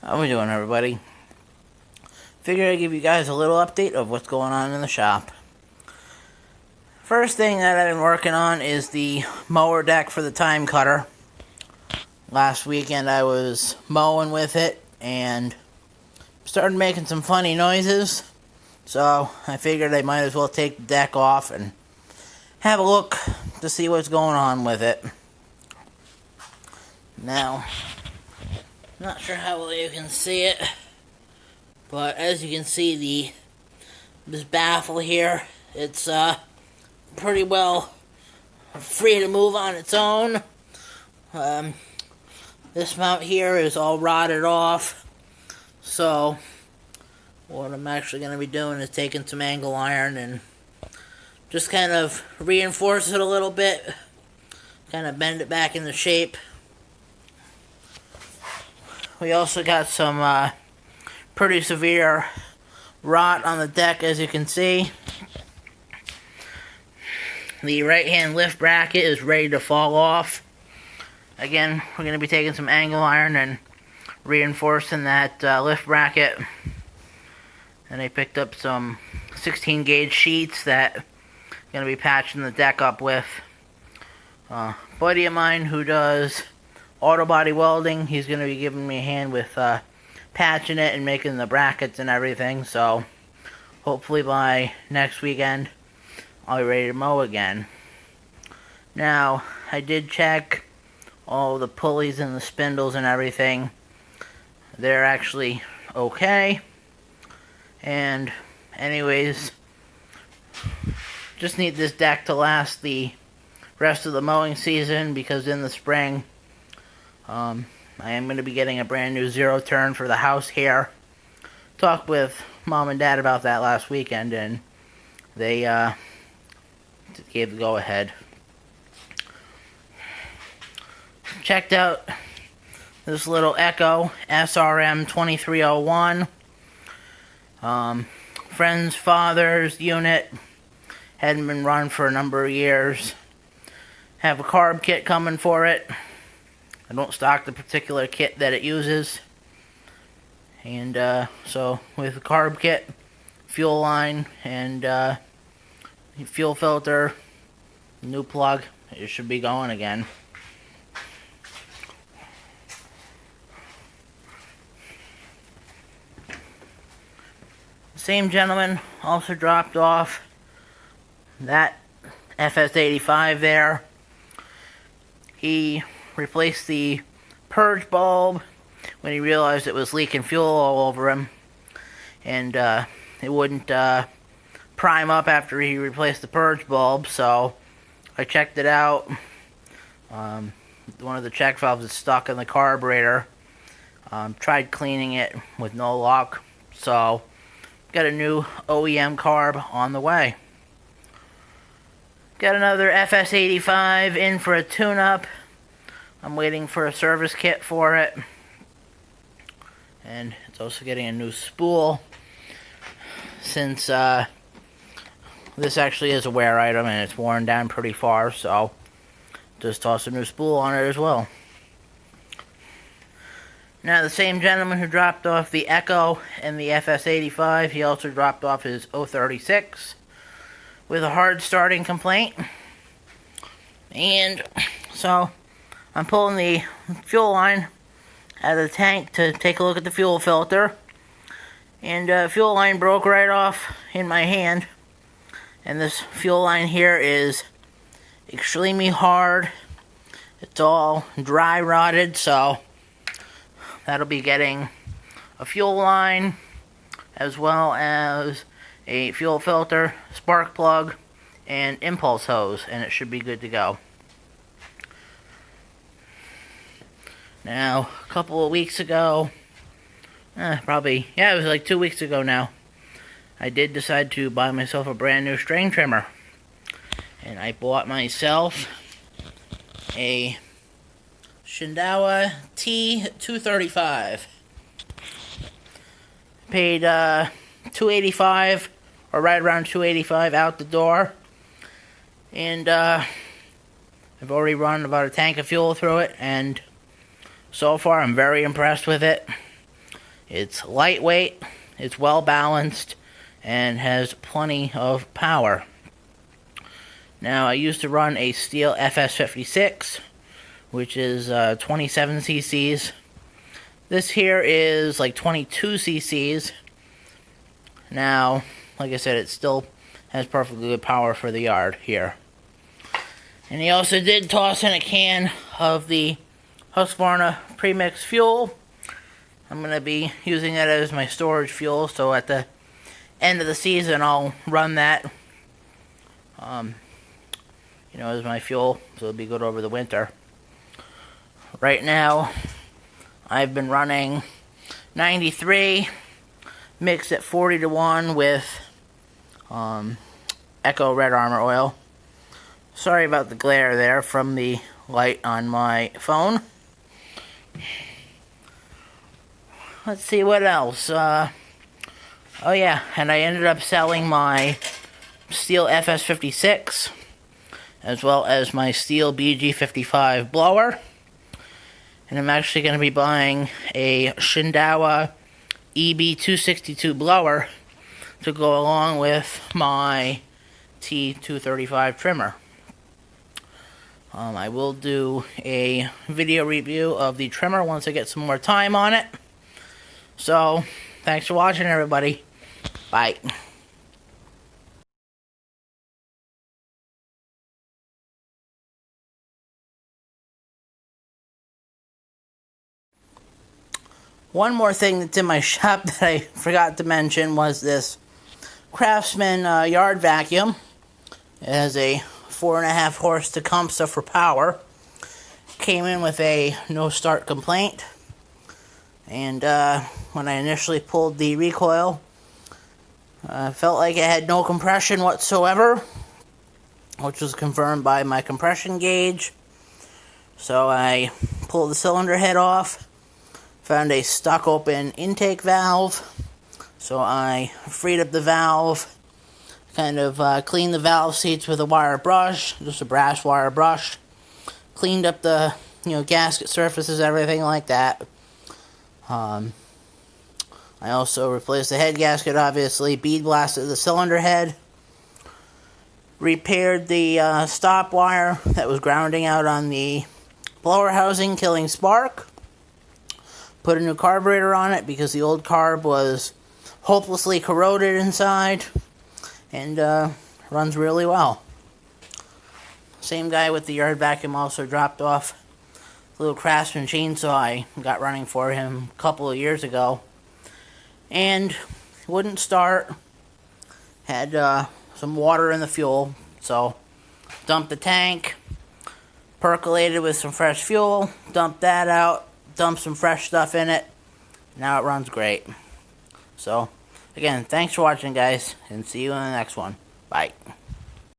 How we doing, everybody? Figured I'd give you guys a little update of what's going on in the shop. First thing that I've been working on is the mower deck for the time cutter. Last weekend I was mowing with it and started making some funny noises. So I figured I might as well take the deck off and have a look to see what's going on with it. Now, not sure how well you can see it, but as you can see, this baffle here, it's pretty well free to move on its own. This mount here is all rotted off, so what I'm actually going to be doing is taking some angle iron and just kind of reinforce it a little bit, kind of bend it back into shape. We also got some pretty severe rot on the deck, as you can see. The right-hand lift bracket is ready to fall off. Again, we're going to be taking some angle iron and reinforcing that lift bracket. And I picked up some 16 gauge sheets that I'm going to be patching the deck up with. A buddy of mine who does auto body welding, he's going to be giving me a hand with patching it and making the brackets and everything, so hopefully by next weekend I'll be ready to mow again. Now, I did check all the pulleys and the spindles and everything. They're actually okay. And anyways, just need this deck to last the rest of the mowing season, because in the spring I am going to be getting a brand new zero turn for the house here. Talked with Mom and Dad about that last weekend, and they gave the go-ahead. Checked out this little Echo SRM 2301. Friend's father's unit. Hadn't been run for a number of years. Have a carb kit coming for it. I don't stock the particular kit that it uses. And so with the carb kit, fuel line, and fuel filter, new plug, it should be going again. The same gentleman also dropped off that FS85 there. He replaced the purge bulb when he realized it was leaking fuel all over him, and it wouldn't prime up after he replaced the purge bulb. So I checked it out. One of the check valves is stuck in the carburetor. Tried cleaning it with no luck, so got a new OEM carb on the way. Got another FS85 in for a tune-up. I'm waiting for a service kit for it. And it's also getting a new spool, since this actually is a wear item and it's worn down pretty far, so just toss a new spool on it as well. Now, the same gentleman who dropped off the Echo and the FS85, he also dropped off his 036 with a hard starting complaint. And so I'm pulling the fuel line out of the tank to take a look at the fuel filter. And fuel line broke right off in my hand. And this fuel line here is extremely hard. It's all dry rotted, so that'll be getting a fuel line as well as a fuel filter, spark plug, and impulse hose, and it should be good to go. Now, a couple of weeks ago, it was like 2 weeks ago now, I did decide to buy myself a brand new string trimmer. And I bought myself a Shindaiwa T235. Paid $285, or right around $285 out the door. And I've already run about a tank of fuel through it, and so far I'm very impressed with it. It's lightweight, it's well balanced, and has plenty of power. Now, I used to run a Stihl FS56, which is 27 cc's. This here is like 22 cc's. Now, like I said, it still has perfectly good power for the yard here. And he also did toss in a can of the Husqvarna premix fuel. I'm going to be using that as my storage fuel, so at the end of the season I'll run that as my fuel, so it'll be good over the winter. Right now I've been running 93 mixed at 40-1 with Echo Red Armor Oil. Sorry about the glare there from the light on my phone. Let's see what else. Oh yeah, and I ended up selling my Stihl FS56 as well as my Stihl BG55 blower. And I'm actually going to be buying a Shindaiwa EB262 blower to go along with my T235 trimmer. I will do a video review of the trimmer once I get some more time on it. So, thanks for watching, everybody. Bye. One more thing that's in my shop that I forgot to mention was this Craftsman yard vacuum. It has a 4.5 horse Tecumseh for power. Came in with a no start complaint. And when I initially pulled the recoil, I felt like it had no compression whatsoever, which was confirmed by my compression gauge. So I pulled the cylinder head off. Found a stuck open intake valve, so I freed up the valve, kind of cleaned the valve seats with a wire brush, just a brass wire brush, cleaned up the gasket surfaces, everything like that. I also replaced the head gasket, obviously, bead blasted the cylinder head, repaired the stop wire that was grounding out on the blower housing, killing spark. Put a new carburetor on it because the old carb was hopelessly corroded inside, and runs really well. Same guy with the yard vacuum also dropped off the little Craftsman chainsaw I got running for him a couple of years ago, and wouldn't start. Had some water in the fuel, so dumped the tank, percolated with some fresh fuel, dumped that out, dump some fresh stuff in it. Now it runs great. So, again, thanks for watching, guys, and see you in the next one. Bye.